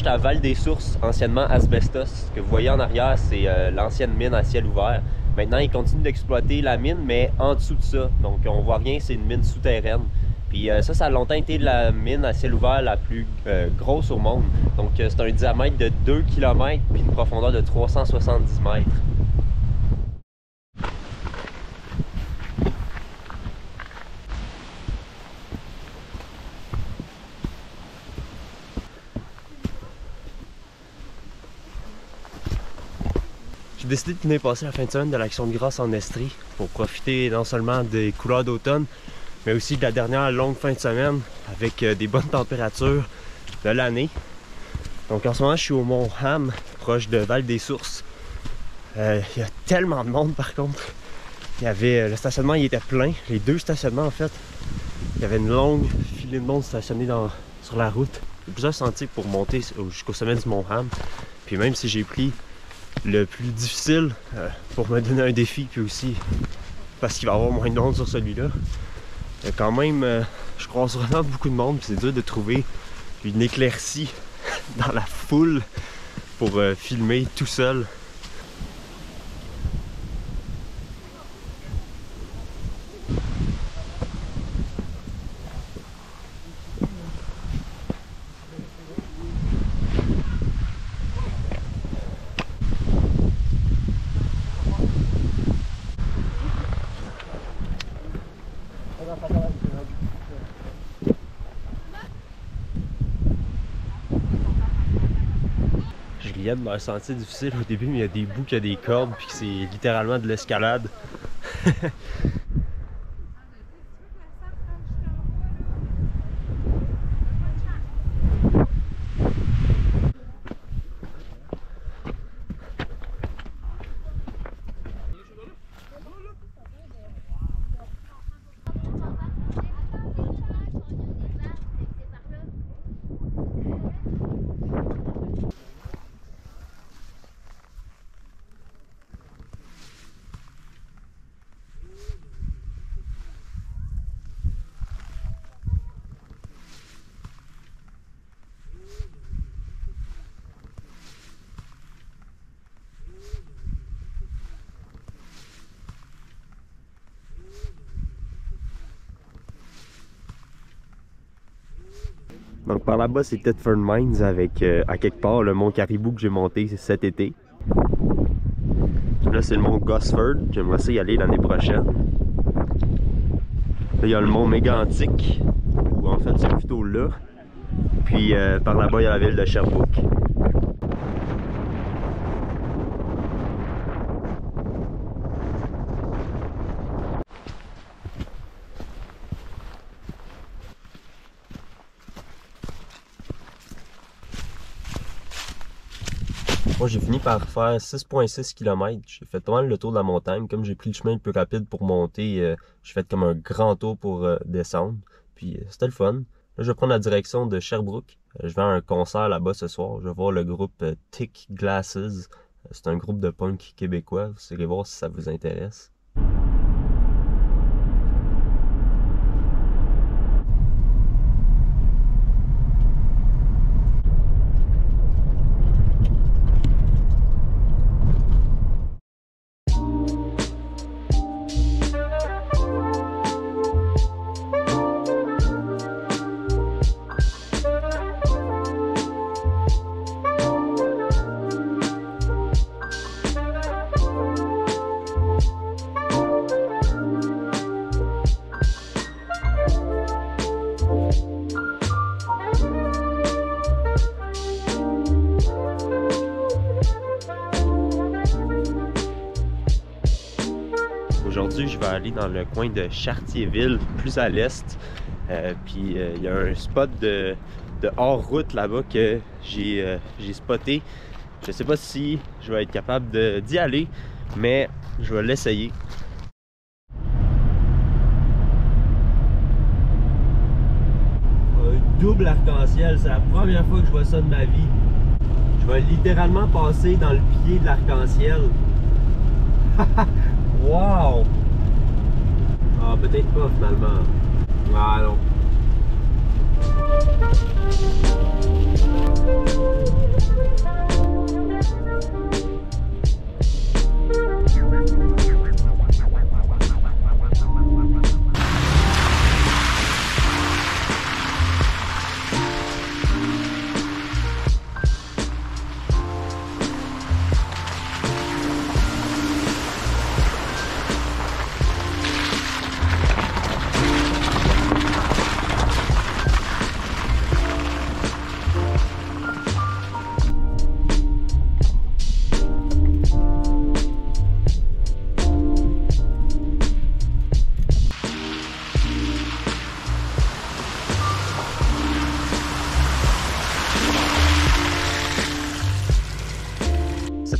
j'étais à Val-des-Sources, anciennement Asbestos. Ce que vous voyez en arrière, c'est l'ancienne mine à ciel ouvert. Maintenant, ils continuent d'exploiter la mine, mais en dessous de ça. Donc, on voit rien, c'est une mine souterraine. Puis ça a longtemps été la mine à ciel ouvert la plus grosse au monde. Donc, c'est un diamètre de 2 km puis une profondeur de 370 mètres. J'ai décidé de venir passer la fin de semaine de l'Action de grâce en Estrie pour profiter non seulement des couleurs d'automne, mais aussi de la dernière longue fin de semaine avec des bonnes températures de l'année. Donc en ce moment, je suis au Mont Ham, proche de Val-des-Sources. Il y a tellement de monde par contre. Il y avait, le stationnement il était plein, les deux stationnements en fait. Il y avait une longue filée de monde stationnée sur la route. Il y a plusieurs sentiers pour monter jusqu'au sommet du Mont Ham. Puis même si j'ai pris le plus difficile pour me donner un défi, puis aussi parce qu'il va y avoir moins de monde sur celui-là. Quand même, je croise vraiment beaucoup de monde, puis c'est dur de trouver une éclaircie dans la foule pour filmer tout seul. Je riais de leur sentier difficile au début, mais il y a des bouts, il y a des cordes, puis c'est littéralement de l'escalade. Donc par là-bas, c'est Thetford Mines avec à quelque part le mont Caribou que j'ai monté cet été. Là, c'est le mont Gosford. J'aimerais ça y aller l'année prochaine. Là, il y a le mont Mégantic, où en fait c'est plutôt là. Puis par là-bas, il y a la ville de Sherbrooke. Moi, j'ai fini par faire 6,6 km. J'ai fait pas mal le tour de la montagne. Comme j'ai pris le chemin le plus rapide pour monter, j'ai fait comme un grand tour pour descendre. Puis c'était le fun. Là, je vais prendre la direction de Sherbrooke. Je vais à un concert là-bas ce soir. Je vais voir le groupe Thick Glasses. C'est un groupe de punk québécois. Vous irez voir si ça vous intéresse. Aujourd'hui, je vais aller dans le coin de Chartierville, plus à l'est. Puis il y a un spot de hors-route là-bas que j'ai spoté. Je sais pas si je vais être capable d'y aller, mais je vais l'essayer. Un double arc-en-ciel, c'est la première fois que je vois ça de ma vie. Je vais littéralement passer dans le pied de l'arc-en-ciel. Wow! Ah, peut-être pas finalement. Ah non.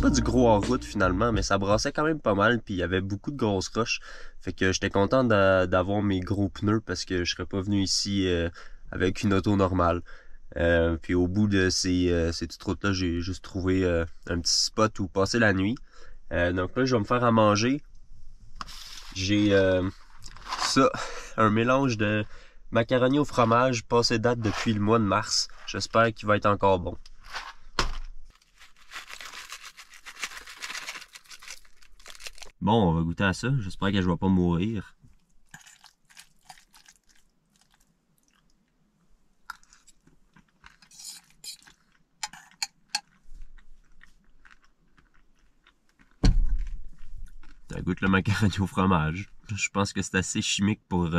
Pas du gros en route finalement, mais ça brassait quand même pas mal, puis il y avait beaucoup de grosses roches. Fait que j'étais content d'avoir mes gros pneus parce que je serais pas venu ici avec une auto normale. Puis au bout de ces petites routes-là, j'ai juste trouvé un petit spot où passer la nuit. Donc là, je vais me faire à manger. J'ai ça, un mélange de macaroni au fromage passé date depuis le mois de mars. J'espère qu'il va être encore bon. Bon, on va goûter à ça. J'espère que je vais pas mourir. Ça goûte le macaroni au fromage. Je pense que c'est assez chimique pour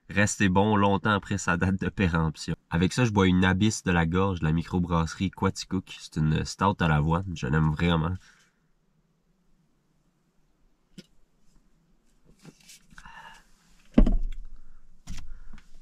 rester bon longtemps après sa date de péremption. Avec ça, je bois une Abyss de la Gorge de la microbrasserie Quaticook. C'est une stout à l'avoine. Je l'aime vraiment.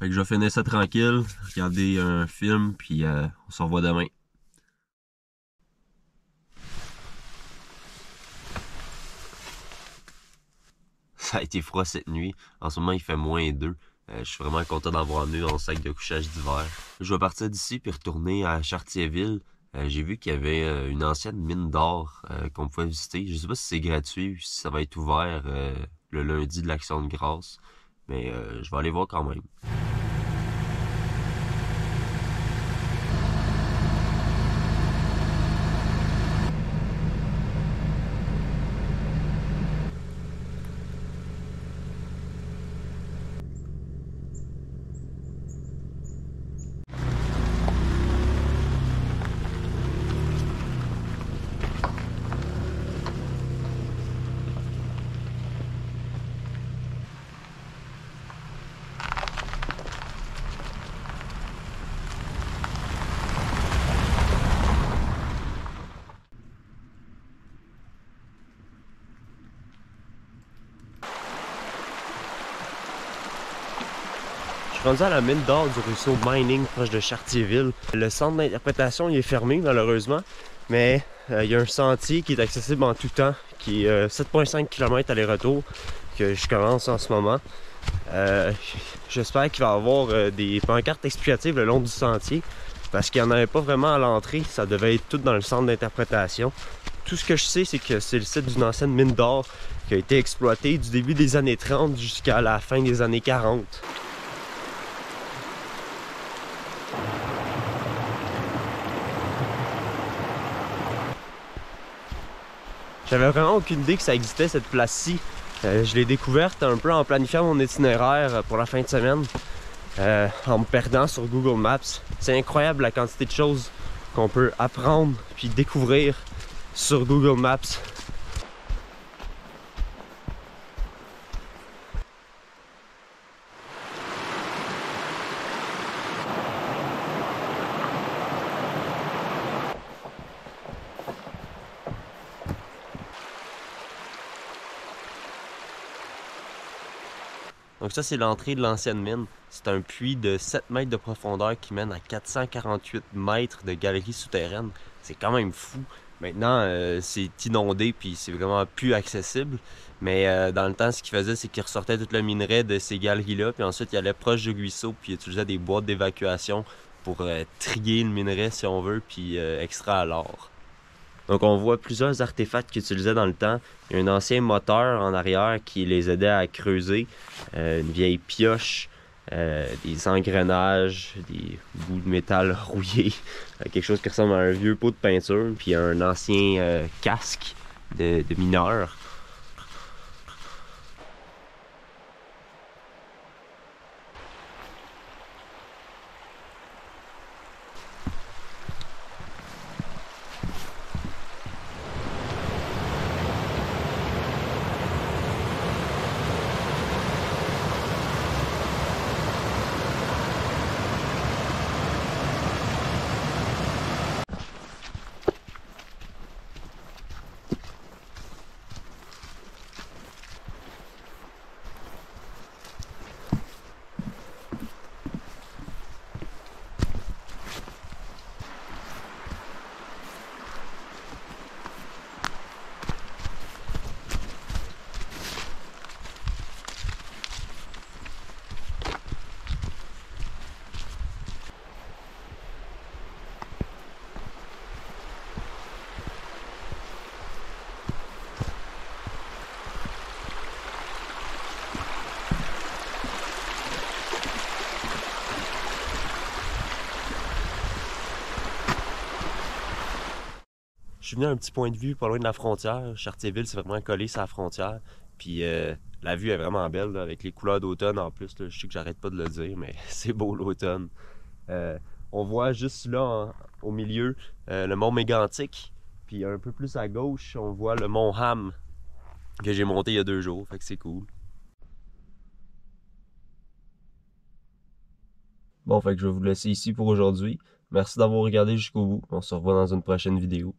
Fait que je vais finir ça tranquille, regarder un film, puis on se revoit demain. Ça a été froid cette nuit. En ce moment, il fait -2. Je suis vraiment content d'avoir amené mon sac de couchage d'hiver. Je vais partir d'ici puis retourner à Chartierville. J'ai vu qu'il y avait une ancienne mine d'or qu'on pouvait visiter. Je sais pas si c'est gratuit ou si ça va être ouvert le lundi de l'Action de grâce. Mais je vais aller voir quand même. Je suis rendu à la mine d'or du ruisseau Mining proche de Chartierville. Le centre d'interprétation il est fermé malheureusement, mais il y a un sentier qui est accessible en tout temps, qui est 7,5 km aller-retour, que je commence en ce moment. J'espère qu'il va y avoir des pancartes explicatives le long du sentier, parce qu'il n'y en avait pas vraiment à l'entrée, ça devait être tout dans le centre d'interprétation. Tout ce que je sais, c'est que c'est le site d'une ancienne mine d'or qui a été exploitée du début des années 30 jusqu'à la fin des années 40. J'avais vraiment aucune idée que ça existait cette place-ci. Je l'ai découverte un peu en planifiant mon itinéraire pour la fin de semaine, en me perdant sur Google Maps. C'est incroyable la quantité de choses qu'on peut apprendre puis découvrir sur Google Maps. Donc ça, c'est l'entrée de l'ancienne mine. C'est un puits de 7 mètres de profondeur qui mène à 448 mètres de galerie souterraine. C'est quand même fou. Maintenant, c'est inondé puis c'est vraiment plus accessible. Mais dans le temps, ce qu'il faisait, c'est qu'il ressortait tout le minerai de ces galeries-là. Puis ensuite, il allait proche du ruisseau puis il utilisait des boîtes d'évacuation pour trier le minerai, si on veut, puis extraire l'or. Donc on voit plusieurs artefacts qu'ils utilisaient dans le temps. Il y a un ancien moteur en arrière qui les aidait à creuser, une vieille pioche, des engrenages, des bouts de métal rouillés, quelque chose qui ressemble à un vieux pot de peinture, puis un ancien casque de mineur. Je suis venu à un petit point de vue pas loin de la frontière. Chartierville, c'est vraiment collé sur la frontière. Puis la vue est vraiment belle, là, avec les couleurs d'automne en plus. Là. Je sais que j'arrête pas de le dire, mais c'est beau l'automne. On voit juste là, au milieu, le mont Mégantic. Puis un peu plus à gauche, on voit le mont Ham, que j'ai monté il y a 2 jours. Fait que c'est cool. Bon, fait que je vais vous laisser ici pour aujourd'hui. Merci d'avoir regardé jusqu'au bout. On se revoit dans une prochaine vidéo.